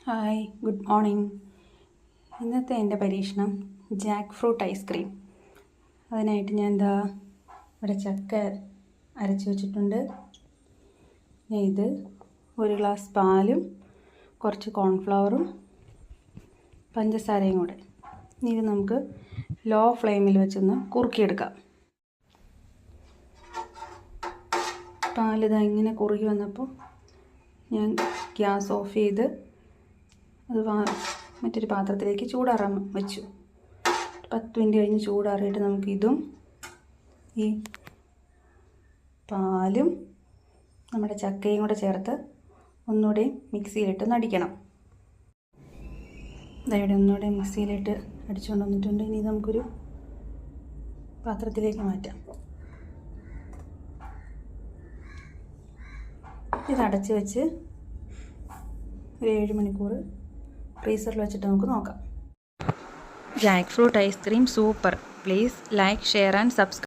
Hi, good morning. ഇന്നത്തെ എൻ്റെ പരീക്ഷണം ജാക്ക് ഫ്രൂട്ട് ഐസ്ക്രീം. അതിനായിട്ട് ഞാൻ ഇവിടെ ചക്ക അരച്ച് വെച്ചിട്ടുണ്ട്. ഇത് ഒരു ഗ്ലാസ് പാലും കുറച്ച് കോൺഫ്ലവറും പഞ്ചസാരയും കൂടെ. ഇത് നമുക്ക് ലോ ഫ്ലെയിമിൽ വെച്ചൊന്ന് കുറുക്കിയെടുക്കാം. പാലിതാ ഇങ്ങനെ കുറുകി വന്നപ്പോൾ ഞാൻ ഗ്യാസ് ഓഫ് ചെയ്ത് അത് മറ്റൊരു പാത്രത്തിലേക്ക് ചൂടാറാൻ വെച്ചു. 10 മിനിറ്റ് കഴിഞ്ഞ് ചൂടാറിയിട്ട് നമുക്ക് ഇതും ഈ പാലും നമ്മുടെ ചക്കയും കൂടെ ചേർത്ത് ഒന്നുകൂടെ മിക്സിയിലിട്ട് അടിക്കണം. ഇവിടെ ഒന്നുകൂടെ മിക്സിയിലിട്ട് അടിച്ചുകൊണ്ട് വന്നിട്ടുണ്ട്. ഇനി നമുക്കൊരു പാത്രത്തിലേക്ക് മാറ്റാം. ഇത് അടച്ച് വെച്ച് ഒരു 7 മണിക്കൂർ ഫ്രീസറിൽ വെച്ചിട്ട് നമുക്ക് നോക്കാം. Jack fruit ice cream super. Please like, share and subscribe.